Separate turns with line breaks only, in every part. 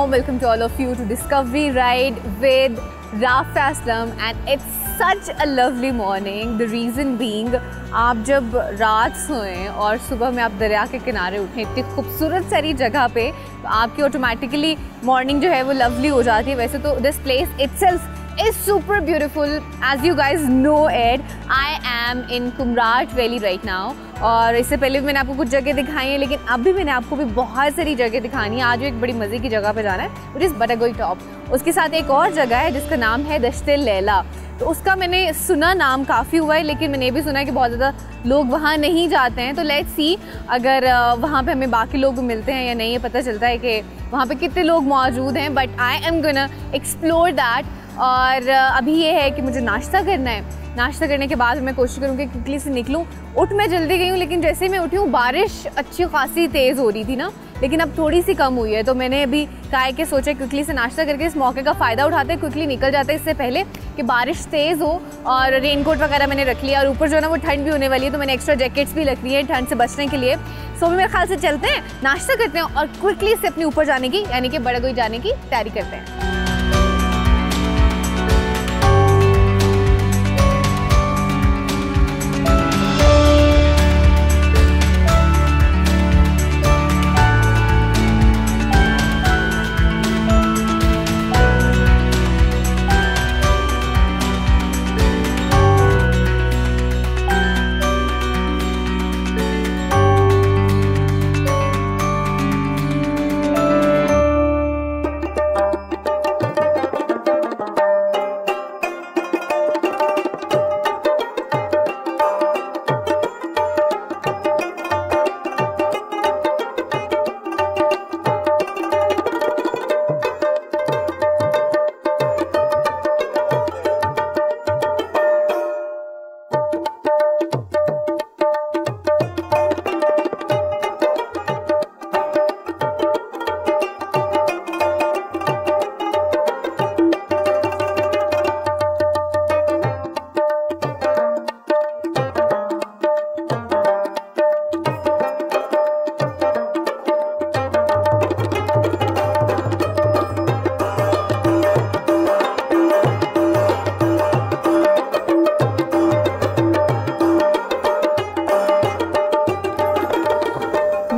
warm welcome to all of you to Discovery Ride with Rafa Aslam, and it's such a lovely morning. The reason being, आप जब रात सोएं और सुबह में आप दरिया के किनारे उठें इतनी खूबसूरत सारी जगह पे, तो आपकी ऑटोमेटिकली मॉर्निंग जो है वो लवली हो जाती है. वैसे तो this place itself is super beautiful, as you guys know it. I am in Kumrat Valley right now. और इससे पहले भी मैंने आपको कुछ जगह दिखाई है, लेकिन अभी मैंने आपको भी बहुत सारी जगह दिखानी है. आज एक बड़ी मज़े की जगह पे जाना है, विच इज़ बटागोई टॉप. उसके साथ एक और जगह है जिसका नाम है दश्ते लैला. तो उसका मैंने सुना नाम काफ़ी हुआ है, लेकिन मैंने ये भी सुना है कि बहुत ज़्यादा लोग वहाँ नहीं जाते हैं. तो लेट्स सी अगर वहाँ पे हमें बाकी लोग भी मिलते हैं या नहीं, ये पता चलता है कि वहाँ पे कितने लोग मौजूद हैं. But I am gonna explore that. और अभी ये है कि मुझे नाश्ता करना है. नाश्ता करने के बाद मैं कोशिश करूँगी क्विकली से निकलूँ. उठ मैं जल्दी गई हूँ, लेकिन जैसे ही मैं उठी हूँ बारिश अच्छी खासी तेज़ हो रही थी ना, लेकिन अब थोड़ी सी कम हुई है. तो मैंने अभी काय के सोचा क्विकली से नाश्ता करके इस मौके का फ़ायदा उठाते हैं, क्विकली निकल जाते हैं इससे पहले कि बारिश तेज़ हो. और रेनकोट वगैरह मैंने रख लिया, और ऊपर जो है ना वो ठंड भी होने वाली है, तो मैंने एक्स्ट्रा जैकेट्स भी रख ली है ठंड से बचने के लिए. सो मेरे ख्याल से चलते हैं, नाश्ता करते हैं और क्विकली से अपने ऊपर जाने की यानी कि बड़ागोई जाने की तैयारी करते हैं.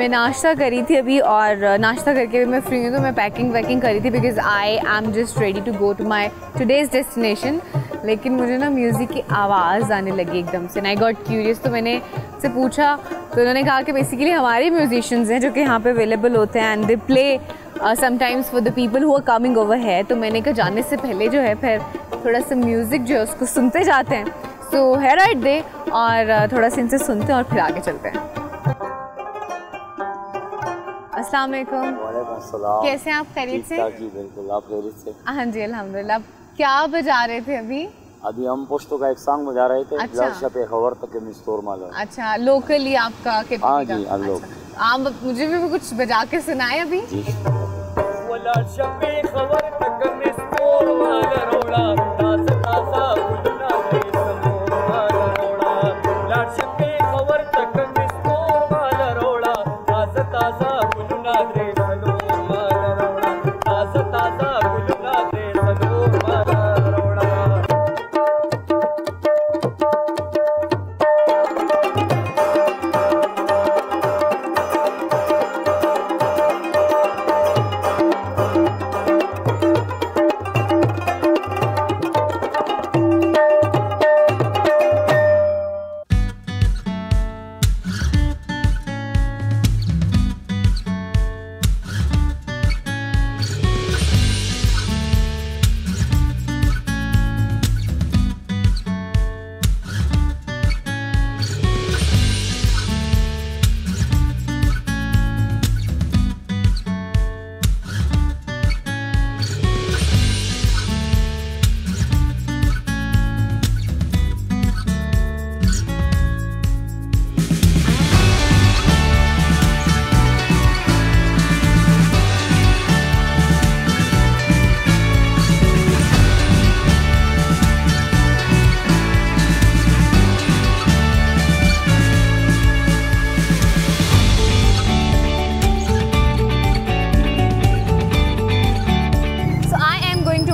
नाश्ता करी थी अभी, और नाश्ता करके मैं फ्री हूँ तो मैं पैकिंग वैकिंग करी थी because I am just ready to go to my today's destination. लेकिन मुझे ना म्यूज़िक की आवाज़ आने लगी एकदम से, आई गॉट क्यूरियस. तो मैंने से पूछा तो उन्होंने कहा कि बेसिकली हमारे म्यूजिशियंस हैं जो कि यहाँ पे अवेलेबल होते हैं, and they play sometimes for the people who are coming over है. तो मैंने कहा जाने से पहले जो है फिर थोड़ा सा म्यूज़िक जो है उसको सुनते जाते हैं. सो हेयर राइट दे और थोड़ा सा इनसे सुनते हैं और फिर आगे चलते हैं. अस्सलाम वालेकुम.
वालेकुम अस्सलाम.
कैसे हैं आप? खैरियत से?
जी बिल्कुल, आप खैरियत से?
हाँ जी अल्हम्दुलिल्लाह. क्या बजा रहे थे अभी?
अभी हम पुश्तो का एक सॉन्ग बजा रहे थे.
अच्छा.
शपे खबर तक मिस्टोर माला.
अच्छा, लोकली आपका?
हाँ जी, लोग.
आप मुझे भी कुछ बजा के सुनाए अभी.
जी.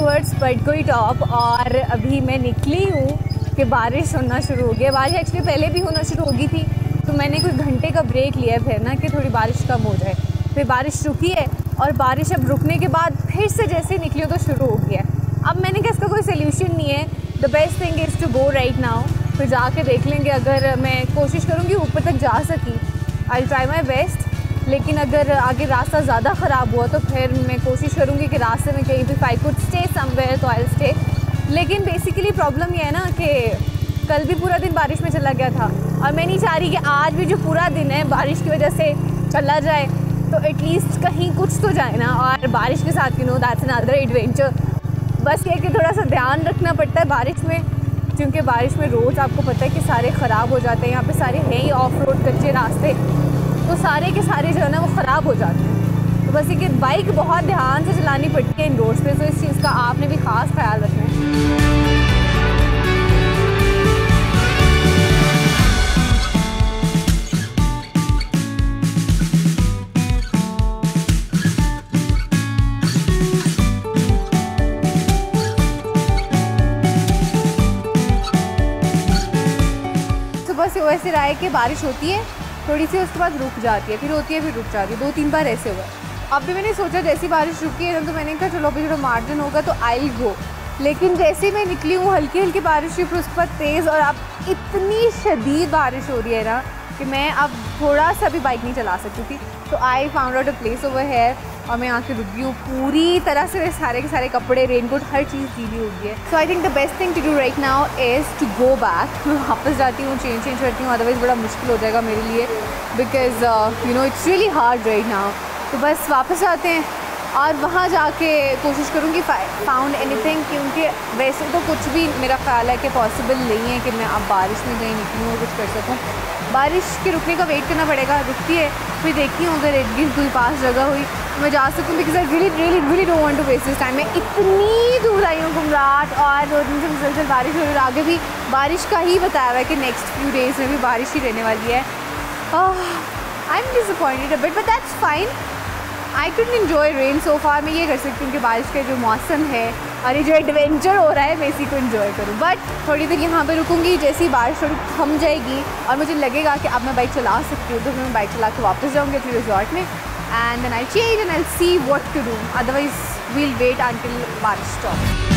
टूवर्ड्स बडगोई टॉप और अभी मैं निकली हूँ कि बारिश होना शुरू हो गया। बारिश एक्चुअली पहले भी होना शुरू हो गई थी, तो मैंने कुछ घंटे का ब्रेक लिया है फिर ना कि थोड़ी बारिश कम हो जाए। फिर बारिश रुकी है और बारिश अब रुकने के बाद फिर से जैसे ही निकली हो तो शुरू हो गया। अब मैंने कहा इसका कोई सोल्यूशन नहीं है, the best thing is to go right now. फिर जाके देख लेंगे, अगर मैं कोशिश करूँगी ऊपर तक जा सकी, I will try my best. लेकिन अगर आगे रास्ता ज़्यादा ख़राब हुआ तो फिर मैं कोशिश करूँगी कि रास्ते में कहीं भी आई कुड स्टे समवेयर तो आई स्टे। लेकिन बेसिकली प्रॉब्लम ये है ना कि कल भी पूरा दिन बारिश में चला गया था और मैं नहीं चाह रही कि आज भी जो पूरा दिन है बारिश की वजह से चला जाए, तो एटलीस्ट कहीं कुछ तो जाए ना। और बारिश के साथ you know that's another adventure. बस ये कि थोड़ा सा ध्यान रखना पड़ता है बारिश में, क्योंकि बारिश में रोड्स आपको पता है कि सारे ख़राब हो जाते हैं। यहाँ पे सारे हैं ही ऑफ रोड कच्चे रास्ते, तो सारे के सारे जो है ना वो ख़राब हो जाते हैं। तो बस ये कि बाइक बहुत ध्यान से चलानी पड़ती है इन रोड्स पे, तो इस चीज़ का आपने भी ख़ास ख्याल रखना है। बस वैसे रहा है कि बारिश होती है थोड़ी सी, उसके बाद रुक जाती है, फिर होती है, फिर रुक जाती है। 2-3 बार ऐसे हुआ। अब भी मैंने सोचा जैसी बारिश रुकी है ना तो मैंने कहा चलो अभी थोड़ा मार्जिन होगा तो आई गो। लेकिन जैसे मैं निकली हूँ हल्की हल्की बारिश हुई, फिर उसके बाद तेज़, और अब इतनी शदीद बारिश हो रही है ना कि मैं अब थोड़ा सा भी बाइक नहीं चला सकती थी। तो I found out a place over है और मैं यहाँ के रुक गई हूँ। पूरी तरह से सारे के सारे कपड़े, रेनकोट, हर चीज़ गीली हो गई है। So I think the best thing to do right now is to go back. मैं वापस जाती हूँ, चेंज करती हूँ, अदरवाइज़ बड़ा मुश्किल हो जाएगा मेरे लिए, because you know it's really hard right now. तो बस वापस आते हैं और वहाँ जाके कोशिश करूँगी फाउंड एनीथिंग, क्योंकि वैसे तो कुछ भी मेरा ख्याल है कि पॉसिबल नहीं है कि मैं अब बारिश में कहीं निकलूँ और कुछ कर सकूँ। बारिश के रुकने का वेट करना पड़ेगा, रुकती है फिर देखती हूँ अगर एक कोई पास जगह हुई तो मैं जा सकूँ, because I really don't want to waste this time. मैं इतनी दूर आई हूँ घुमराट और 2 दिन से मुसलसल बारिश हो रही है, आगे भी बारिश का ही बताया हुआ है कि नेक्स्ट फ्यू डेज़ में भी बारिश ही रहने वाली है। I am disappointed a bit, but that's fine. I couldn't enjoy rain so far. मैं ये कर सकती हूँ कि बारिश का जो मौसम है और ये जो एडवेंचर हो रहा है मैं इसी को एंजॉय करूँ। बट थोड़ी देर यहाँ पे रुकूंगी, जैसी बारिश थोड़ी थम जाएगी और मुझे लगेगा कि अब मैं बाइक चला सकती हूँ तो मैं बाइक चला के वापस जाऊँगी अपने रिजॉर्ट में, and then I change and I see what to do. Otherwise we'll wait until baarish stop.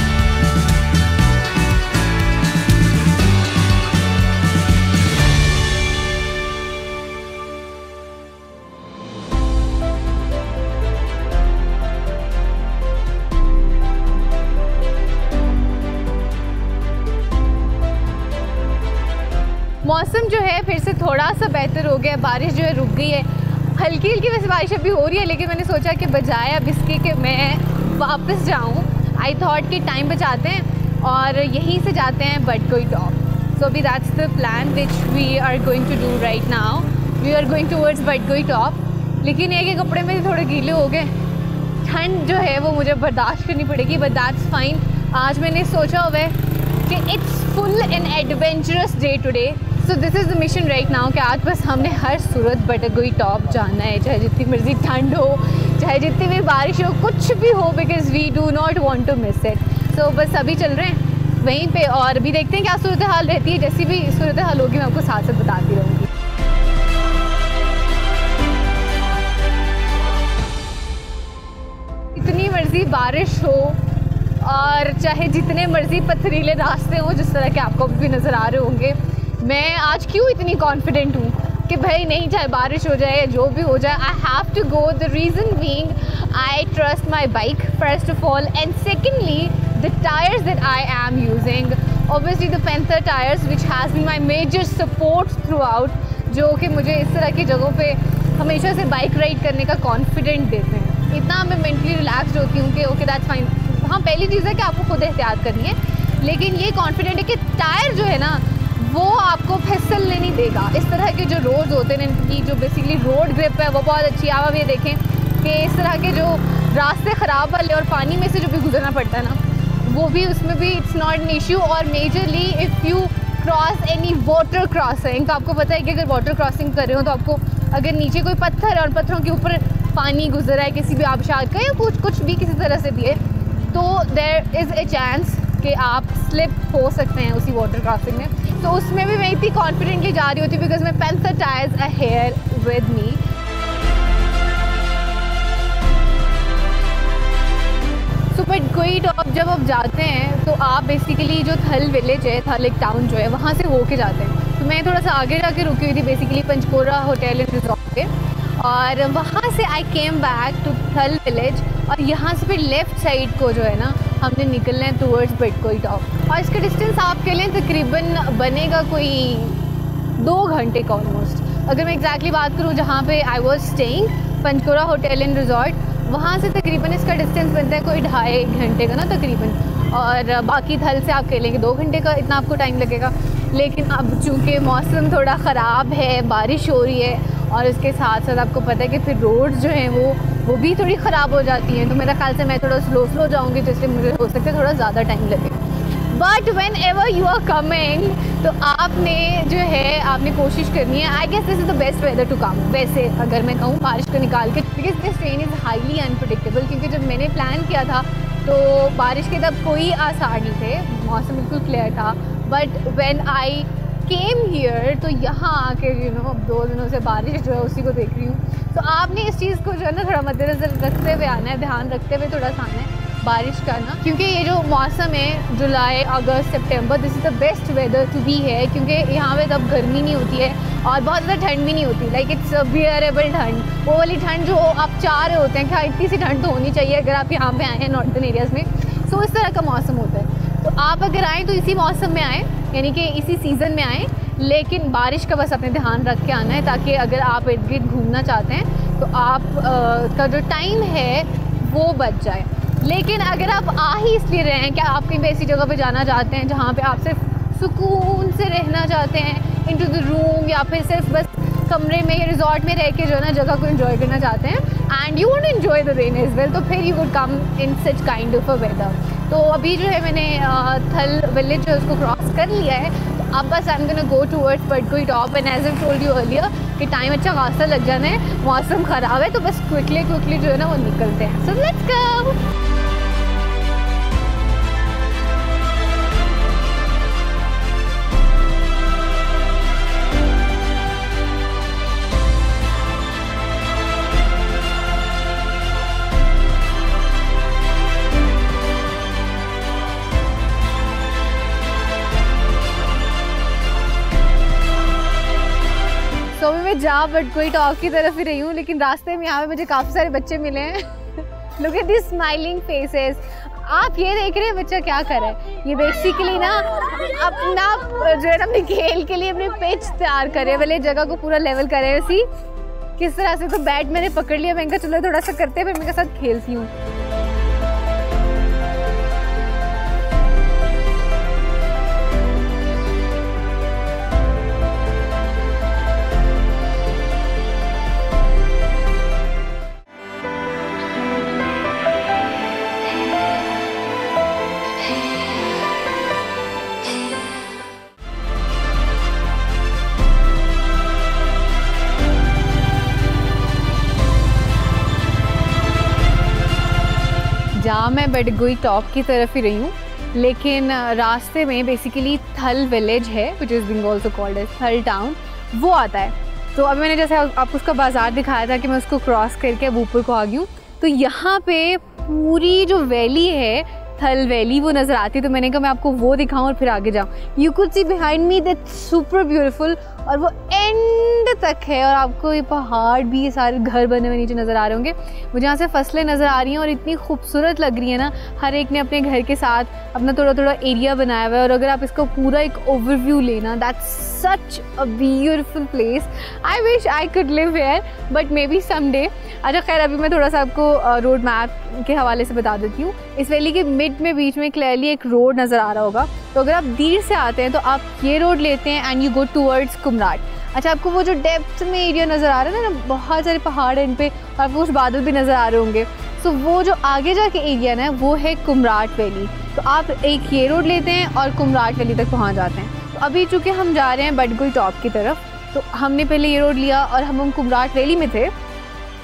मौसम जो है फिर से थोड़ा सा बेहतर हो गया, बारिश जो है रुक गई है। हल्की हल्की वैसे बारिश अभी हो रही है, लेकिन मैंने सोचा कि बजाय अब इसके कि मैं वापस जाऊं, आई थॉट कि टाइम बचाते हैं और यहीं से जाते हैं बडगोई टॉप। सो अभी that's the plan which we are going to do right now. We are going towards Badgoi top. लेकिन एक एक कपड़े में थोड़े गीले हो गए, ठंड जो है वो मुझे बर्दाश्त करनी पड़ेगी, बट दैट्स फाइन। आज मैंने सोचा हुआ है कि it's full N adventurous day today. So this is the mission right now कि आज बस हमने हर सूरत बडगोई टॉप जाना है, चाहे जितनी मर्जी ठंड हो, चाहे जितनी भी बारिश हो, कुछ भी हो, because we do not want to miss it. So बस अभी चल रहे हैं वहीं पे और अभी देखते हैं क्या सूरत हाल रहती है। जैसी भी सूरत हाल होगी मैं आपको साथ साथ बताती रहूँगी। इतनी मर्जी बारिश हो और चाहे जितने मर्जी पथरीले रास्ते हों, जिस तरह के आपको भी नज़र आ रहे होंगे, मैं आज क्यों इतनी कॉन्फिडेंट हूँ कि भाई नहीं चाहे बारिश हो जाए या जो भी हो जाए, I have to go. The reason being I trust my bike first of all, and secondly the tyres that I am using, obviously the Panther tyres which has been my major support throughout, जो कि मुझे इस तरह की जगहों पे हमेशा से बाइक राइड करने का कॉन्फिडेंट देते हैं। इतना मैं मेंटली रिलैक्सड होती हूँ कि ओके दैट्स फाइन। हाँ, पहली चीज़ है कि आपको खुद एहतियात करनी है, लेकिन ये कॉन्फिडेंट है कि टायर जो है ना वो आपको फिसलने नहीं देगा। इस तरह के जो रोड्स होते हैं इनकी जो बेसिकली रोड ग्रिप है वो बहुत अच्छी है। आप ये देखें कि इस तरह के जो रास्ते ख़राब वाले और पानी में से जो भी गुजरना पड़ता है ना, वो भी उसमें भी इट्स नॉट एन इशू। और majorly if you cross any water crossing, तो आपको पता है कि अगर वाटर क्रॉसिंग कर रहे हो तो आपको अगर नीचे कोई पत्थर और पत्थरों के ऊपर पानी गुजर रहा है किसी भी आबशार का या कुछ भी किसी तरह से भी है, तो देयर इज़ ए चांस कि आप स्लिप हो सकते हैं उसी वाटर क्रॉसिंग में। तो उसमें भी मैं इतनी कॉन्फिडेंटली जा रही होती बिकॉज मैं panther tyres a here with me. So Badgoi top जब आप जाते हैं तो आप बेसिकली जो थल विलेज है, थल एक टाउन जो है, वहाँ से होके जाते हैं। तो मैं थोड़ा सा आगे जाके रुकी हुई थी बेसिकली पंचकोरा होटल एंड रिजॉर्ट पे, और वहाँ से आई केम बैक टू थल विलेज, और यहाँ से फिर लेफ़्ट साइड को जो है ना हमने निकलना है टूवर्ड्स बडगोई टॉप। और इसका डिस्टेंस आपके लिए तकरीबन बनेगा कोई 2 घंटे का ऑलमोस्ट। अगर मैं एग्जैक्टली बात करूँ जहाँ पे I was staying, Panjkora hotel and resort, वहाँ से तकरीबन इसका डिस्टेंस बनता है कोई 2.5 घंटे का ना तकरीबन, और बाकी थल से आप कह लेंगे 2 घंटे का, इतना आपको टाइम लगेगा। लेकिन अब चूँकि मौसम थोड़ा ख़राब है, बारिश हो रही है, और इसके साथ साथ आपको पता है कि फिर रोड्स जो हैं वो भी थोड़ी ख़राब हो जाती हैं, तो मेरा ख्याल से मैं थोड़ा स्लो जाऊँगी, जिससे मुझे हो सकता है थोड़ा ज़्यादा टाइम लगे। But whenever you are coming, तो आपने जो है आपने कोशिश करनी है, I guess this is the best weather to come. वैसे अगर मैं कहूँ बारिश को निकाल के, because this terrain is highly unpredictable, क्योंकि जब मैंने प्लान किया था तो बारिश के तब कोई आसार नहीं थे, मौसम बिल्कुल क्लियर था। But when I came here, तो यहाँ आके अब 2 दिनों से बारिश जो है उसी को देख रही हूँ। तो आपने इस चीज़ को जो है ना थोड़ा मद्देनज़र रखते हुए आना है, ध्यान रखते हुए थोड़ा सा आना है बारिश का ना, क्योंकि ये जो मौसम है जुलाई अगस्त सितंबर, this is the best weather to be है, क्योंकि यहाँ पे तब गर्मी नहीं होती है और बहुत ज़्यादा ठंड भी नहीं होती। लाइक इट्स बियरेबल ठंड, वो वाली ठंड जो आप चाह रहे होते हैं कि इतनी सी ठंड तो होनी चाहिए अगर आप यहाँ पे आए हैं नॉर्दर्न एरियाज़ में। सो इस तरह का मौसम होता है। तो आप अगर आएँ तो इसी मौसम में आएँ, यानी कि इसी सीज़न में आएँ, लेकिन बारिश का बस अपने ध्यान रख के आना है, ताकि अगर आप इर्द गिर्द घूमना चाहते हैं तो आप का जो टाइम है वो बच जाए। लेकिन अगर आप आ ही इसलिए रहे हैं कि आप कहीं पे ऐसी जगह पे जाना चाहते हैं जहाँ पे आप सिर्फ सुकून से रहना चाहते हैं, इनटू द रूम, या फिर सिर्फ बस कमरे में या रिजॉर्ट में रह के जो है ना जगह को एंजॉय करना चाहते हैं, and you want to enjoy the rain as well, तो फिर you would come in such kind of a weather. तो अभी जो है मैंने थल विलेज जो है उसको क्रॉस कर लिया है, तो अब बस I am gonna go towards Badgoi top, and as I told you earlier कि टाइम अच्छा खासा लग जाना है, मौसम ख़राब है, तो बस क्विकली जो है ना वो निकलते हैं। So let's go. तो अभी मैं जा बडगोई टॉप की तरफ ही रही हूँ, लेकिन रास्ते में यहाँ पे मुझे काफ़ी सारे बच्चे मिले हैं। Look at this smiling faces. आप ये देख रहे हैं बच्चा क्या कर रहा है, ये बेसिकली ना अपना जो है ना अपने खेल के लिए अपने पिच तैयार कर रहे हैं, पहले जगह को पूरा लेवल कर रहे हैं। सी किस तरह से, तो बैट मैंने पकड़ लिया, मैंने कहा चलो थोड़ा सा करते हैं, फिर मेरे साथ खेलती हूँ। जहाँ मैं बडगोई टॉप की तरफ ही रही हूँ, लेकिन रास्ते में बेसिकली थल विलेज है, which is being also called as Thal town, वो आता है। तो अभी मैंने जैसे आपको उसका बाज़ार दिखाया था कि मैं उसको क्रॉस करके अब ऊपर को आ गई हूँ, तो यहाँ पे पूरी जो वैली है थल वैली वो नज़र आती है। तो मैंने कहा मैं आपको वो दिखाऊं और फिर आगे जाऊँ। You could see behind me that super beautiful, और वो एंड तक है, और आपको ये पहाड़ भी, ये सारे घर बने हुए नीचे नज़र आ रहे होंगे। मुझे यहाँ से फसलें नज़र आ रही हैं और इतनी खूबसूरत लग रही है ना, हर एक ने अपने घर के साथ अपना थोड़ा थोड़ा एरिया बनाया हुआ है। और अगर आप इसका पूरा एक ओवरव्यू लेना, that's such a beautiful place. I wish I could live here, but may be someday. अच्छा खैर, अभी मैं थोड़ा सा आपको रोड मैप के हवाले से बता देती हूँ। इस वैली के मिड में बीच में क्लियरली एक रोड नज़र आ रहा होगा, तो अगर आप दीर से आते हैं तो आप ये रोड लेते हैं and you go towards Kumrat. अच्छा, आपको वो जो डेप्थ में एरिया नज़र आ रहा है ना, बहुत सारे पहाड़ हैं इन पे, और आपको कुछ बादल भी नज़र आ रहे होंगे। सो वो जो आगे जाके एरिया ना वो है कुमराट वैली। तो आप एक ये रोड लेते हैं और कुमराट वैली तक पहुँच जाते हैं। तो अभी चूँकि हम जा रहे हैं बडगोई टॉप की तरफ, तो हमने पहले ये रोड लिया और हम कुमराट वैली में थे।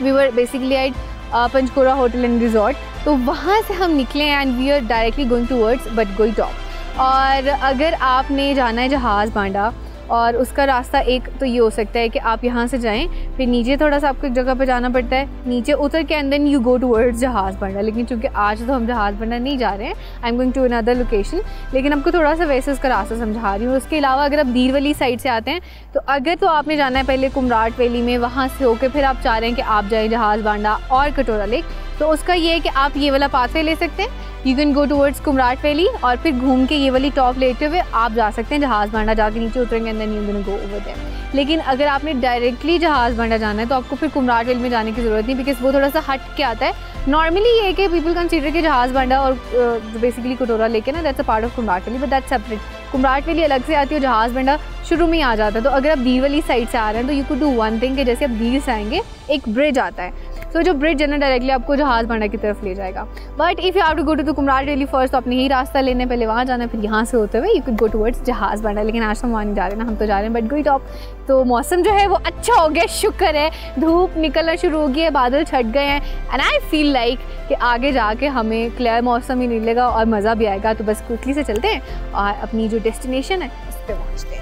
We were basically at Panjkora hotel and resort. तो वहाँ से हम निकले and we are directly going towards Badgoi top. और अगर आपने जाना है जहाज़ बांडा और उसका रास्ता एक तो ये हो सकता है कि आप यहाँ से जाएं, फिर नीचे थोड़ा सा आपको एक जगह पे जाना पड़ता है, नीचे उतर के and then you go towards Jahaz Banda. लेकिन चूँकि आज तो हम जहाज़ बांडा नहीं जा रहे हैं, I am going to another location, लेकिन आपको थोड़ा सा वैसे उसका रास्ता समझा रही हूँ। उसके अलावा अगर आप दीर वाली साइड से आते हैं तो अगर तो आपने जाना है पहले कुमराट वैली में, वहाँ से होकर फिर आप चाह रहे हैं कि आप जाएँ जहाज़ बांडा और कटोरा लेक, तो उसका ये है कि आप ये वाला पाथवे ले सकते हैं। You can go towards Kumrat valley और फिर घूम के ये वाली टॉप लेते हुए आप जा सकते हैं जहाज़ बांडा, जाके नीचे उतरेंगे and then you can go over there. लेकिन अगर आपने डायरेक्टली जहाज़ बांडा जाना है तो आपको फिर कुमराट वैली में जाने की ज़रूरत नहीं, बिकॉज वो थोड़ा सा हट के आता है। नॉर्मली ये कि पीपल कंसीडर कि जहाज़ बांडा और जो बेसिकली कटोरा लेके ना that's a part of Kumrat valley, but that's separate. Kumrat valley अलग से आती है, जहाज़ बांडा शुरू में ही आ जाता है। तो अगर आप दीर वाली साइड से आ रहे हैं तो you could do one thing कि जैसे आप दीर से आएंगे एक ब्रिज आता है, तो जो ब्रिज है ना डायरेक्टली आपको जहाज़ बांडा की तरफ ले जाएगा। But if you have to go to the Kumrat valley first, तो अपने ही रास्ता लेने, पहले वहाँ जाना, फिर यहाँ से होते हुए you could go towards Jahaz Banda. लेकिन आज हम वहाँ नहीं जा रहे ना, हम तो जा रहे हैं बटगोई टॉप। तो मौसम जो है वो अच्छा हो गया, शुक्र है, धूप निकलना शुरू हो गई है, बादल छट गए हैं एंड आई फील लाइक कि आगे जाके हमें क्लियर मौसम ही मिलेगा और मज़ा भी आएगा। तो बस क्विकली से चलते हैं और अपनी जो डेस्टिनेशन है उस पर पहुँचते हैं।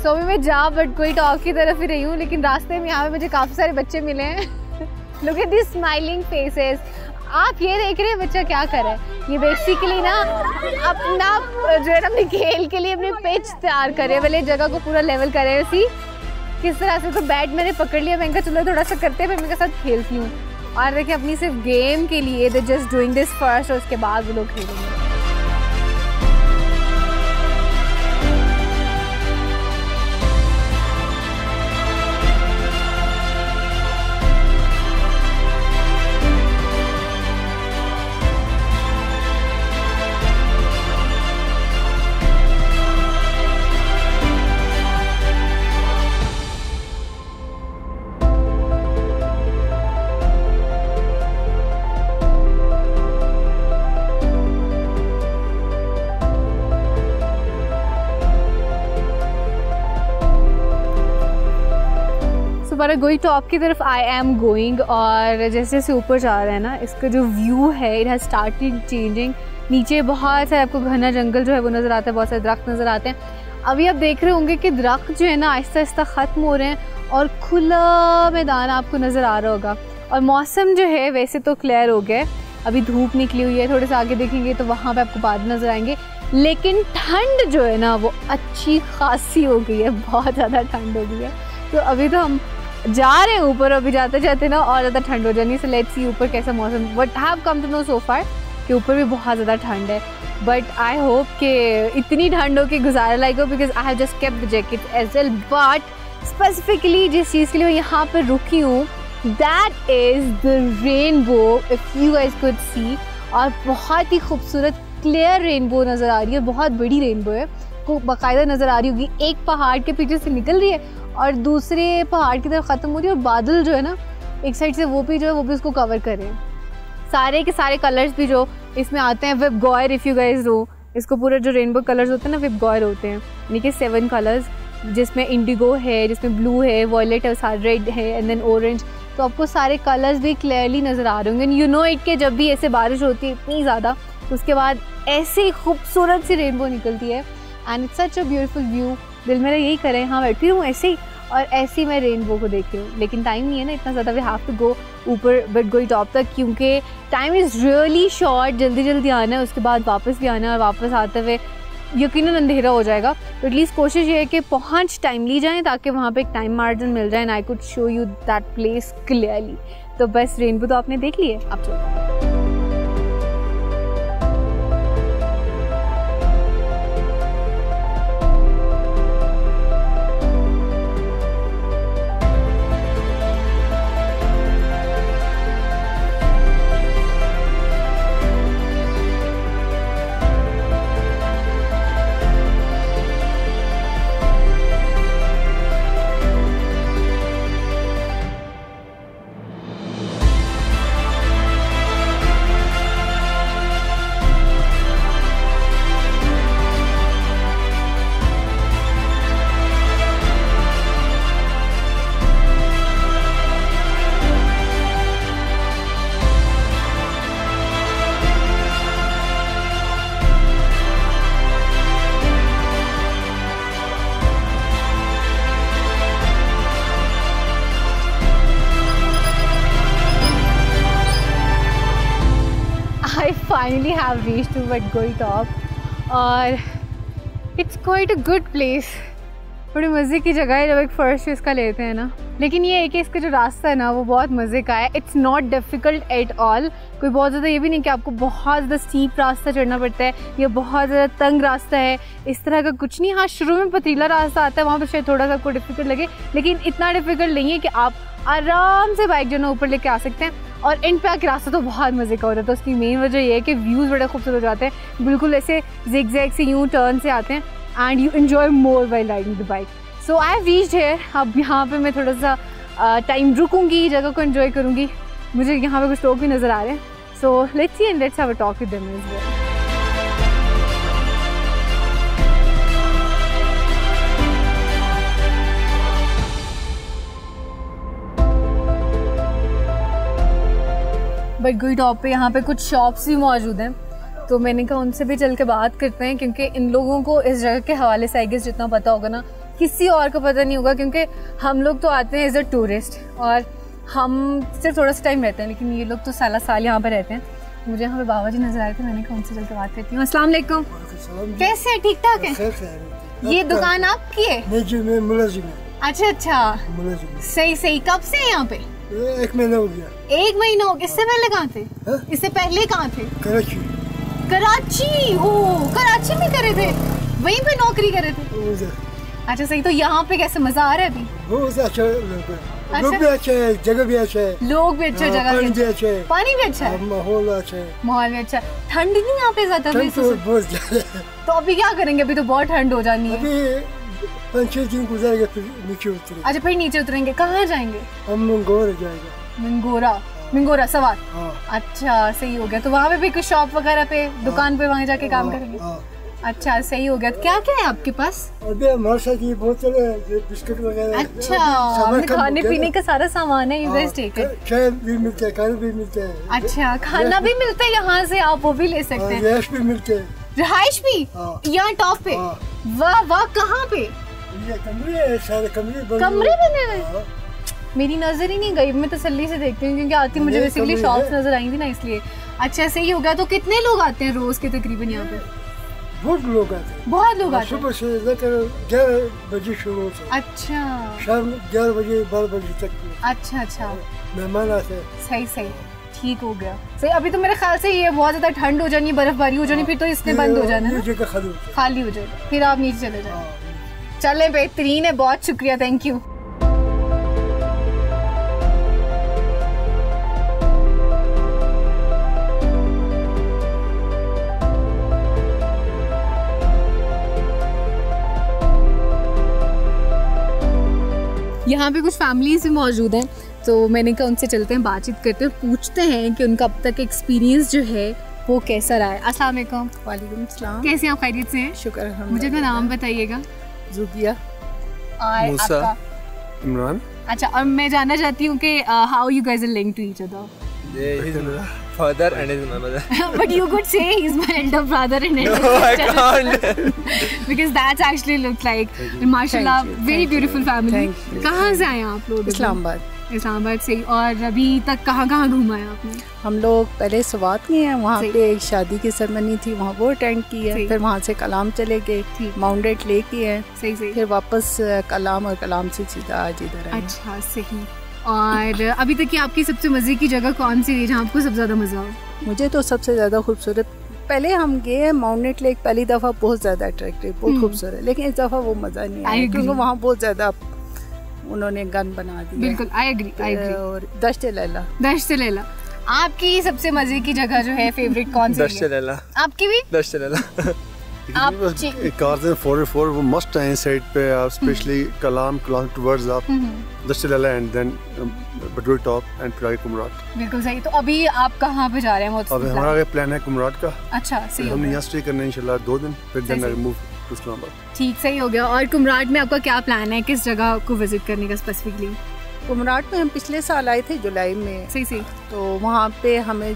तो अभी मैं जा बटगोई टॉप की तरफ ही रही हूँ, लेकिन रास्ते में यहाँ पे मुझे काफ़ी सारे बच्चे मिले हैं। Look at this smiling faces. आप ये देख रहे हैं बच्चा क्या कर रहा है, ये बेसिकली ना अपना जो है ना अपने खेल के लिए अपने पिच तैयार कर रहे हैं, पहले जगह को पूरा लेवल कर रहे हैं। उसी किस तरह से तो बैट मैंने पकड़ लिया, मैंने कहा चलो थोड़ा सा करते हैं, फिर मेरे साथ खेलती हूँ। और देखिए अपनी सिर्फ गेम के लिए they just doing this first, और उसके बाद वो लोग खेलेंगे। बटगोई टॉप की तरफ आई एम गोइंग, और जैसे जैसे ऊपर जा रहे हैं ना, इसका जो व्यू है इट हैज़ स्टार्टेड चेंजिंग। नीचे बहुत सारे आपको घना जंगल जो है वो नज़र आता है, बहुत सारे दरख्त नज़र आते हैं। अभी आप देख रहे होंगे कि दरख्त जो है ना आहिस्ता आहिस्ता ख़त्म हो रहे हैं और खुला मैदान आपको नज़र आ रहा होगा। और मौसम जो है वैसे तो क्लियर हो गया है, अभी धूप निकली हुई है, थोड़े से आगे देखेंगे तो वहाँ पे आपको बादल नज़र आएंगे, लेकिन ठंड जो है ना वो अच्छी खासी हो गई है, बहुत ज़्यादा ठंड हो गई है। तो अभी तो हम जा रहे हैं ऊपर, अभी जाते जाते ना और ज़्यादा ठंड हो जानी। सो लेट्स सी ऊपर कैसा मौसम, but have come to know so far कि ऊपर भी बहुत ज़्यादा ठंड है। बट आई होप कि इतनी ठंड हो कि गुजारा लाइक हो, because I have just kept the jacket as well. But specifically जिस चीज़ के लिए यहाँ पर रुकी हूँ that is the rainbow, if you guys could see. और बहुत ही खूबसूरत क्लियर रेनबो नज़र आ रही है, बहुत बड़ी रेनबो है, को बाकायदा नज़र आ रही होगी। एक पहाड़ के पीछे से निकल रही है और दूसरे पहाड़ की तरफ ख़त्म हो रही है, और बादल जो है ना एक साइड से वो भी जो है वो भी उसको कवर कर रहे हैं। सारे के सारे कलर्स भी जो इसमें आते हैं विब गॉयर, इफ़ यू गाइस नो, इसको पूरे जो रेनबो कलर्स होते हैं ना विब गॉयर होते हैं, यानी कि 7 कलर्स, जिसमें इंडिगो है, जिसमें ब्लू है, वॉयलेट है, सारे रेड है एंड देन ऑरेंज। तो आपको सारे कलर्स भी क्लियरली नज़र आ रहे होंगे। यू नो इट कि जब भी ऐसे बारिश होती है इतनी ज़्यादा, तो उसके बाद ऐसी खूबसूरत सी रेनबो निकलती है and it's such a beautiful view. दिल मेरा यही करे हाँ बैठी हूँ ऐसे ही और ऐसे ही मैं रेनबो को देखती हूँ, लेकिन टाइम नहीं है ना इतना ज़्यादा, वी हैव टू गो ऊपर बटगोई टॉप तक, क्योंकि टाइम इज़ रियली शॉर्ट। जल्दी जल्दी आना है, उसके बाद वापस भी आना है, और वापस आते हुए यकीनन अंधेरा हो जाएगा। तो एटलीस्ट कोशिश ये है कि पहुँच टाइमली जाएँ ताकि वहाँ पे एक टाइम मार्जिन मिल जाए and I could show you that place clearly. तो बस रेनबो तो आपने देख ली है, अब चलो। finally have reached to Vadgoi top और it's quite a good place. बड़ी मज़े की जगह है जब एक फर्स्ट इसका लेते हैं ना, लेकिन ये है कि इसका जो रास्ता है ना वो बहुत मज़े का है. It's not difficult at all. कोई बहुत ज़्यादा ये भी नहीं कि आपको बहुत ज़्यादा स्टीप रास्ता चढ़ना पड़ता है या बहुत ज़्यादा तंग रास्ता है, इस तरह का कुछ नहीं. हाँ, शुरू में पथरीला रास्ता आता है, वहाँ पर शायद थोड़ा सा आपको डिफ़िकल्ट लगे, लेकिन इतना डिफ़िकल्ट नहीं है कि आप आराम से बाइक जो है ऊपर लेके आ सकते हैं. और एंड पे आके रास्ता तो बहुत मज़े का हो जाता है. उसकी मेन वजह ये है कि व्यूज़ बड़े खूबसूरत हो जाते हैं, बिल्कुल ऐसे ज़िग-ज़ैग से यूँ टर्न से आते हैं and you enjoy more while riding the bike. So I have reached here. अब यहाँ पे मैं थोड़ा सा टाइम रुकूंगी, जगह को एंजॉय करूँगी. मुझे यहाँ पे कुछ लोग भी नज़र आ रहे हैं. So let's see and let's have a talk with them as well. Badgoi top पे यहाँ पे कुछ शॉप्स भी मौजूद हैं, तो मैंने कहा उनसे भी चल के बात करते हैं, क्योंकि इन लोगों को इस जगह के हवाले से आई गेस जितना पता होगा ना, किसी और को पता नहीं होगा. क्योंकि हम लोग तो आते हैं एज अ टूरिस्ट और हम सिर्फ थोड़ा सा टाइम रहते हैं, लेकिन ये लोग तो साला साल यहाँ पर रहते हैं. मुझे यहाँ पे बाबा जी नजर आए थे, मैंने कहा उनसे चल के बात करती हूँ. अस्सलाम वालेकुम. कैसे हैं? ठीक ठाक है? ये दुकान आपकी है? अच्छा अच्छा, सही सही. कब से है यहाँ पे?
1 महीना हो गया.
1 महीना हो गया. इससे पहले कहाँ थे? इससे पहले कहाँ थे? कराची. हो, कराची में करे थे? वहीं पे नौकरी करे थे? अच्छा सही. तो यहाँ पे कैसे मजा आ रहा है अभी?
बहुत अच्छा. लोग भी अच्छे हैं, जगह भी अच्छा है.
लोग भी अच्छे, जगह
पानी भी अच्छा है.
पानी भी अच्छा है,
माहौल अच्छा है.
माहौल भी अच्छा. ठंड नहीं यहाँ पे ज्यादा?
बहुत ज्यादा.
तो अभी क्या करेंगे? अभी तो बहुत ठंड हो जानी है.
अभी 5-6 दिन गुजरेंगे फिर नीचे उतरेंगे.
अच्छा, फिर नीचे उतरेंगे. कहाँ जाएंगे?
हम मंगोरा जाएगा.
मिंगोरा सवार. अच्छा सही हो गया. तो वहाँ पे भी कुछ शॉप वगैरह पे, दुकान पे वहाँ जाके काम करेंगे. अच्छा सही हो गया. क्या क्या है आपके पास?
अभी हमारे साथ ये बोतल है, बिस्किट वगैरह.
अच्छा, खाने पीने का सारा सामान है. You guys take it.
चाय भी मिलता है, खाना भी मिलता है.
अच्छा, खाना भी मिलता है यहाँ से, आप वो भी ले सकते हैं.
रहाइश भी मिलते हैं.
रहाइश भी यहाँ टॉप पे? वाह वाह. कहाँ पे?
ये कमरे, सारे
कमरे बने हुए. मेरी नजर ही नहीं गई. मैं तसल्ली से देखती हूँ क्योंकि आती मुझे बेसिकली शॉप्स नजर आई थी ना, इसलिए. अच्छा सही हो गया. तो कितने लोग आते हैं रोज के तकरीबन यहाँ पे?
बहुत लोग आते हैं.
बहुत लोग आते हैं.
सुबह से लेकर 11 बजे शुरू होता है.
अच्छा.
शाम 11 बजे 12 बजे तक.
अच्छा अच्छा,
मेहमान आते हैं.
सही सही. ठीक हो गया. सही. अभी तो मेरे ख्याल से ये बहुत ज्यादा ठंड हो जानी, बर्फबारी हो जानी, फिर तो इसने बंद हो जाना है, खाली हो जाएगा, फिर आप नीचे चले जाए. चले, बेहतरीन है. बहुत शुक्रिया, थैंक यू. यहाँ पे कुछ फैमिलीज भी मौजूद हैं, तो मैंने कहा उनसे चलते हैं, बातचीत करते हैं, पूछते हैं कि उनका अब तक एक्सपीरियंस जो है वो कैसा रहा है. अस्सलाम वालेकुम.
वालेकुम सलाम.
कैसे हैं आप? खैरियत से हैं?
शुक्र है.
मुझे अपना नाम बताइएगा.
जुबिया.
और आपका?
इमरान.
अच्छा, और मैं जानना चाहती हूँ कि how you guys are linked to each other.
He's my father and he's my mother.
But you could say he's my elder brother and elder
No, I
sister.
can't.
Because that's actually looked like, mashallah, very beautiful family. कहाँ से आए आप लोग?
इस्लामाबाद.
इस्लामाबाद से. और अभी तक कहाँ घूमा है आपने?
हम लोग पहले सवात गए हैं, वहाँ पे एक शादी की सेरेमनी थी, वहाँ वो अटेंड की है. फिर वहाँ से कलाम चले गए, माउंटेन लेक की है.
सही सही.
फिर वापस कलाम और कलाम से सीधा आज इधर आए.
अच्छा सही. और अभी तक की आपकी सबसे मज़े की जगह कौन सी रही जहाँ आपको सबसे ज़्यादा मज़ा हो?
मुझे तो सबसे ज़्यादा खूबसूरत, पहले हम गए माउंटेन लेक पहली दफ़ा, बहुत ज़्यादा अट्रैक्टिव, बहुत खूबसूरत, लेकिन इस दफ़ा वो मज़ा नहीं आया क्योंकि वहाँ बहुत ज़्यादा उन्होंने गन बना दी.
बिल्कुल, आई एग्री. और
दश्त लैला.
आपकी सबसे मज़े की जगह जो है, फेवरेट कौन सी है? आपकी भी?
दश्त लैला.
आप
कार्जन 404 वो मस्ट है साइड पे, आप स्पेशली कलाम टुवर्ड्स आप Dasht Laila and then Badgoi top and फिर आगे कुमराट.
बिल्कुल सही. तो अभी आप कहाँ पे जा रहे हैं?
अब हमारा आगे प्लान है कुमराट का.
अच्छा सही.
हम यहाँ स्टे करने इंशाल्लाह 2 दिन, फिर then I move to Islamabad.
ठीक, सही हो गया. और कुमराट में आपका क्या प्लान है, किस जगह को विजिट करने का स्पेसिफिकली?
कुमराट में हम पिछले साल आए थे जुलाई में.
सही.
तो वहाँ पे हमें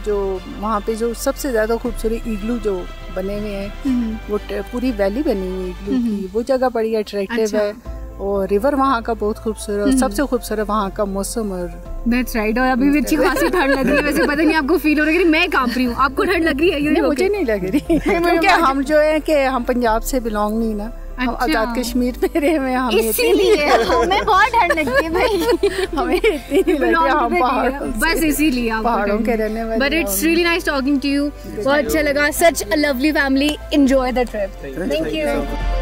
वहाँ पे जो सबसे ज़्यादा खूबसूरत इग्लू जो बने हुए हैं, वो पूरी वैली बनी हुई इग्लू की, वो जगह बड़ी अट्रैक्टिव है. और रिवर वहाँ का बहुत खूबसूरत, सबसे खूबसूरत वहाँ का मौसम और
That's right. और अभी भी अच्छी खासी ठंड लग रही है, वैसे पता नहीं आपको फील हो रहा है कि मैं कांप रही हूँ, आपको ठंड लग रही है?
नहीं, मुझे नहीं लग रही क्योंकि हम जो है कि हम पंजाब से बिलोंग नहीं ना, हम आजाद कश्मीर में रहे हुए, हमें
इसीलिए हमें बहुत ठंड लगती है भाई,
हमें इतनी नहीं लगती, हम पहाड़ों
बस इसीलिए आप
पहाड़ों के रहने वाले।
But it's really nice talking to you, बहुत अच्छा लगा, such a lovely family, enjoy the trip, thank you.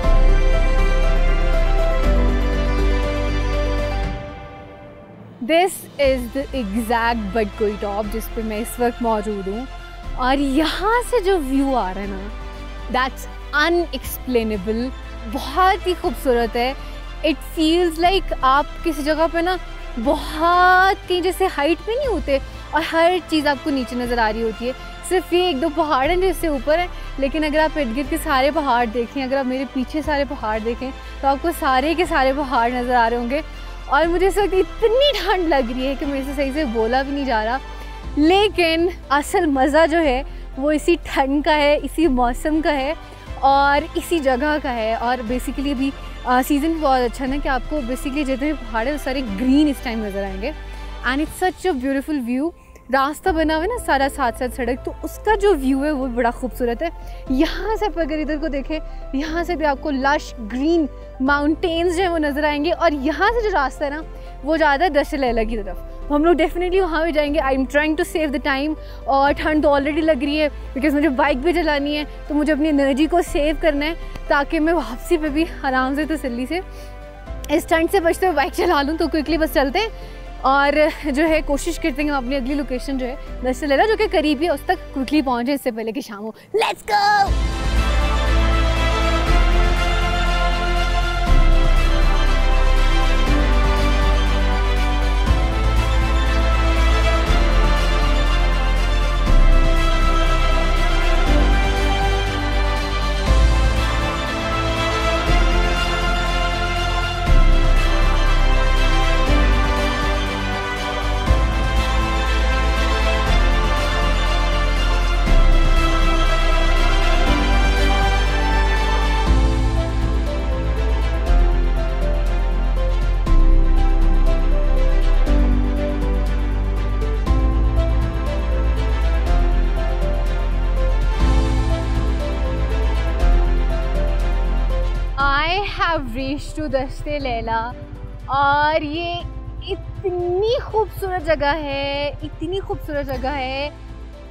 This is the exact Badgoi top जिस पे मैं इस वक्त मौजूद हूँ, और यहाँ से जो व्यू आ रहा है ना, दैट्स अनएक्सप्लेनेबल, बहुत ही खूबसूरत है। इट फील्स लाइक आप किसी जगह पे ना बहुत कहीं जैसे हाइट पे नहीं होते और हर चीज़ आपको नीचे नज़र आ रही होती है, सिर्फ ये 1-2 पहाड़ हैं जिससे ऊपर है, लेकिन अगर आप इर्द गिर्द के सारे पहाड़ देखें, अगर आप मेरे पीछे सारे पहाड़ देखें तो आपको सारे के सारे पहाड़ नज़र आ रहे होंगे। और मुझे इस वक्त इतनी ठंड लग रही है कि मेरे से सही से बोला भी नहीं जा रहा, लेकिन असल मज़ा जो है वो इसी ठंड का है, इसी मौसम का है और इसी जगह का है। और बेसिकली अभी सीज़न भी बहुत अच्छा है ना कि आपको बेसिकली जितने भी पहाड़ है वो सारे ग्रीन इस टाइम नज़र आएंगे, and it's such a beautiful view. रास्ता बना हुआ है ना सारा साथ साथ सड़क, तो उसका जो व्यू है वो बड़ा खूबसूरत है। यहाँ से आप अगर इधर को देखें, यहाँ से भी आपको लश ग्रीन माउंटेन्स जो है वो नज़र आएंगे, और यहाँ से जो रास्ता है ना वो ज़्यादा दश्त लैला की तरफ, हम लोग डेफिनेटली वहाँ भी जाएंगे। I am trying to save the time, और ठंड तो ऑलरेडी लग रही है बिकॉज मुझे बाइक भी चलानी है, तो मुझे अपनी एनर्जी को सेव करना है ताकि मैं वापसी पे भी आराम से तसल्ली से इस ठंड से बचते हुए बाइक चला लूँ। तो क्विकली बस चलते हैं और जो है कोशिश करते हैं हम अपनी अगली लोकेशन जो है दश्त लैला जो कि करीब है उस तक क्विकली पहुँचे इससे पहले कि शाम हो। Let's go. Reach to Dasht Laila, और ये इतनी खूबसूरत जगह है, इतनी खूबसूरत जगह है,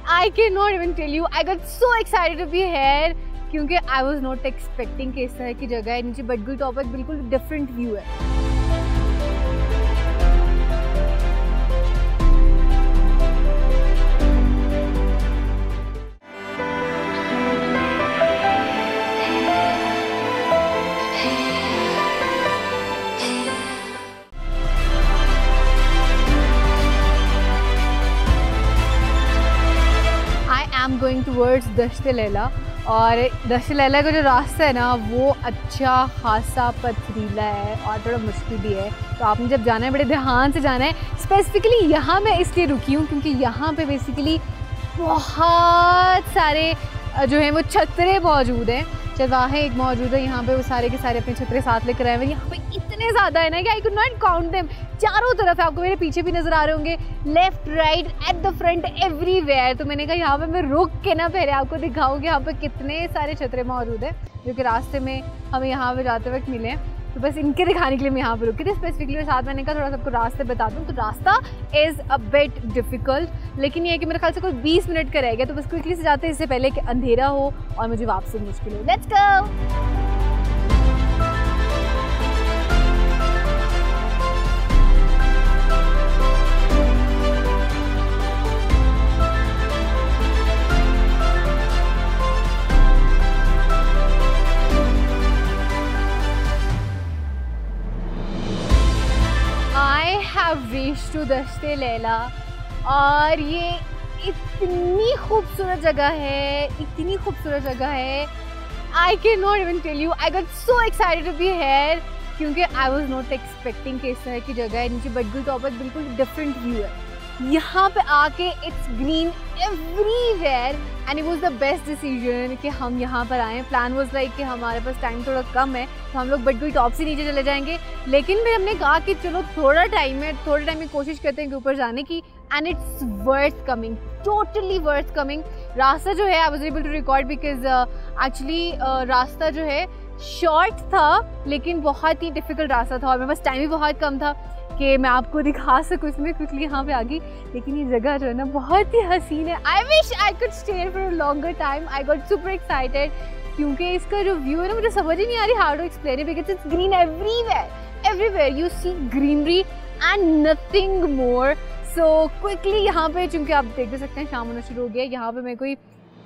I can not even tell you. I got so excited to be here क्योंकि आई वाज नॉट एक्सपेक्टिंग कि इस तरह की जगह है। नीचे बडकोई टॉप एक बिल्कुल डिफरेंट व्यू है। गोइंग टूवर्ड्स दश्त लैला, और दश्त लैला का जो रास्ता है ना वो अच्छा खासा पथरीला है और थोड़ा मुश्किल भी है, तो आपने जब जाना है बड़े ध्यान से जाना है। स्पेसिफिकली यहाँ मैं इसलिए रुकी हूँ क्योंकि यहाँ पे बेसिकली बहुत सारे जो हैं वो छतरे मौजूद हैं, चरवाहे एक मौजूद है यहाँ पे, वो सारे के सारे अपने छतरे साथ लेकर आए हुए। यहाँ पे इतने ज़्यादा है ना कि आई कुड नॉट काउंट देम, चारों तरफ है, आपको मेरे पीछे भी नज़र आ रहे होंगे, left right at the front everywhere. तो मैंने कहा यहाँ पे मैं रुक के ना पहले आपको दिखाऊंगी यहाँ पे कितने सारे छतरे मौजूद हैं जो कि रास्ते में हमें यहाँ पे जाते वक्त मिले हैं, तो बस इनके दिखाने के लिए मैं यहाँ पे रुकी थी स्पेसिफिकली। साथ मैंने कहा थोड़ा सबको रास्ते बता दूँ, तो रास्ता इज़ अ बिट डिफ़िकल्ट, लेकिन ये है कि मेरे ख्याल से कोई 20 मिनट का रह गया, तो बस क्विकली से जाते हैं इससे पहले कि अंधेरा हो और मुझे वापसी मुश्किल हो। Let's go. Reach to Dasht Laila, और ये इतनी खूबसूरत जगह है, इतनी खूबसूरत जगह है, I can not even tell you. I got so excited to be here क्योंकि आई वाज नॉट एक्सपेक्टिंग कि इस तरह की जगह है। नीचे बडकोई टॉप एक बिल्कुल डिफरेंट व्यू है, यहाँ पे आके it's green everywhere and it was the best decision कि हम यहाँ पर आए। प्लान वाज लाइक कि हमारे पास टाइम थोड़ा कम है तो हम लोग बटगोई टॉप से नीचे चले जाएंगे, लेकिन फिर हमने कहा कि चलो थोड़ा टाइम है, थोड़े टाइम में कोशिश करते हैं कि ऊपर जाने की, and it's worth coming, totally worth coming. रास्ता जो है I was able to record because actually रास्ता जो है शॉर्ट था लेकिन बहुत ही डिफ़िकल्ट रास्ता था और मेरे पास टाइम भी बहुत कम था कि मैं आपको दिखा सकूँ। इसमें क्विकली यहाँ पे आ गई, लेकिन ये जगह जो है ना बहुत ही हसीन है। I wish I could stay for a longer time. I got super excited क्योंकि इसका जो व्यू है ना मुझे समझ ही नहीं आ रही how to explain it because it's green everywhere you see greenery and nothing more. So quickly यहाँ पे चूँकि आप देख सकते हैं शाम होना शुरू हो गया, यहाँ पे मैं कोई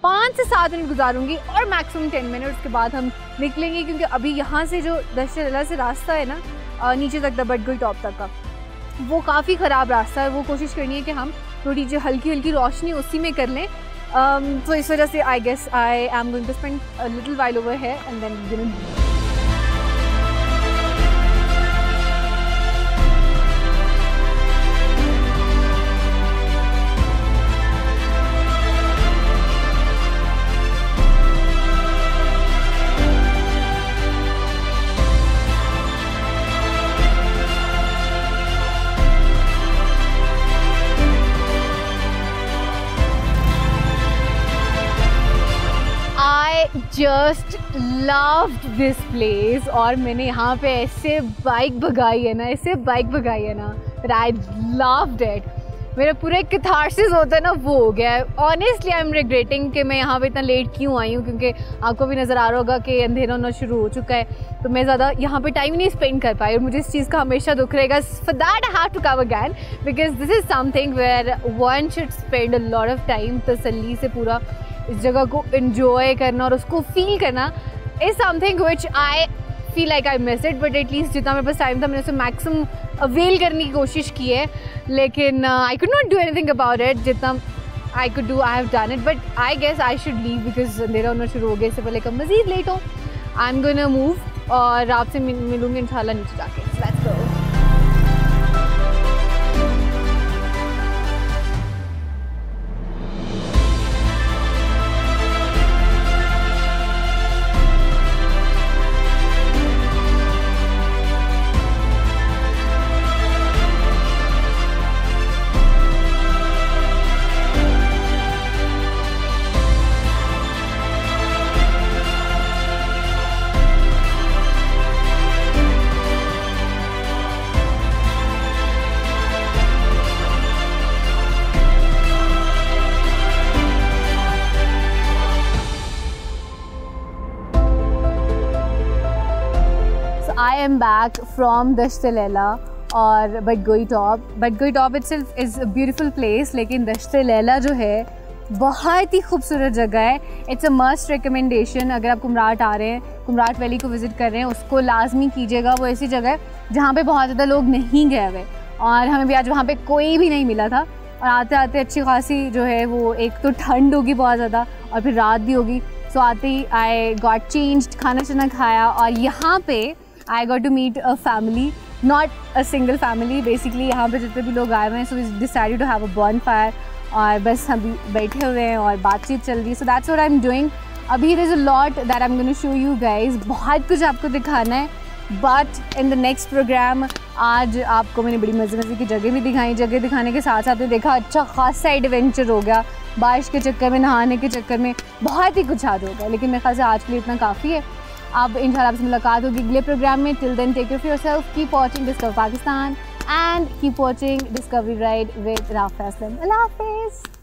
5 से 7 मिनट गुजारूंगी और मैक्सिमम 10 मिनट, उसके बाद हम निकलेंगे क्योंकि अभी यहाँ से जो दशहरा से रास्ता है ना नीचे तक द बटगोई टॉप तक का, वो काफ़ी ख़राब रास्ता है। वो कोशिश करनी है कि हम थोड़ी जो हल्की हल्की रोशनी उसी में कर लें। तो इस वजह से I guess I am going to spend a little while over here and then just loved this place. और मैंने यहाँ पे ऐसे बाइक भगाई है ना that I loved it। मेरा पूरा एक कैथार्सिस होता है ना वो हो गया है। ऑनेस्टली आई एम रिग्रेटिंग कि मैं यहाँ पे इतना लेट क्यों आई हूँ, क्योंकि आपको भी नज़र आ रहा होगा कि अंधेरा होना शुरू हो चुका है तो मैं ज़्यादा यहाँ पे टाइम नहीं स्पेंड कर पाई और मुझे इस चीज़ का हमेशा दुख रहेगा। For that I have to come again because this is something where one should spend a lot of time तसल्ली से पूरा इस जगह को एंजॉय करना और उसको फील करना is something which I feel like I miss it. But at least जितना मेरे पास टाइम था मैंने उसे मैक्सिमम अवेल करने की कोशिश की है, लेकिन I could not do anything about it. जितना I could do I have done it, but I guess I should leave because अंधेरा होना शुरू हो गया, इससे पहले कब मज़ीद लेट हो। आई एम गोना मूव और आपसे मिलूँगी इंशाल्लाह नीचे जाके। Let's go. I am back from Dasht Laila और Batgoi top. Batgoi top itself is a beautiful place, लेकिन दश्त लैला जो है बहुत ही खूबसूरत जगह है। It's a must recommendation. अगर आप कुमराट आ रहे हैं, कुमराट वैली को विज़िट कर रहे हैं, उसको लाजमी कीजिएगा। वो ऐसी जगह है जहाँ पे बहुत ज़्यादा लोग नहीं गए हुए और हमें भी आज वहाँ पे कोई भी नहीं मिला था। और आते आते अच्छी खासी जो है वो एक तो ठंड होगी बहुत ज़्यादा और फिर रात भी होगी। सो आते ही आई गॉट चेंज्ड, खाना शाना खाया और यहाँ पे I got to meet a family, not a single family. Basically यहाँ पे जितने भी लोग आए हुए हैं, so we decided to have a bonfire और बस हम बैठे हुए हैं और बातचीत चल रही है। So that's what I am doing. अभी there is a lot that I am gonna show you guys. बहुत कुछ आपको दिखाना है, but in the next programme आज आपको मैंने बड़ी मज़े मज़े की जगह भी दिखाई। जगह दिखाने के साथ साथ देखा अच्छा खासा एडवेंचर हो गया। बारिश के चक्कर में, नहाने के चक्कर में बहुत ही कुछ आज हो गया, लेकिन मेरे ख्याल से आज के लिए इतना काफ़ी है। अब इंशाल्लाह आपसे मुलाकात होगी अगले प्रोग्राम में। Till then take care of yourself, keep watching discover Pakistan and keep watching discovery ride with Rafa Aslam. अल्लाह हाफिज़।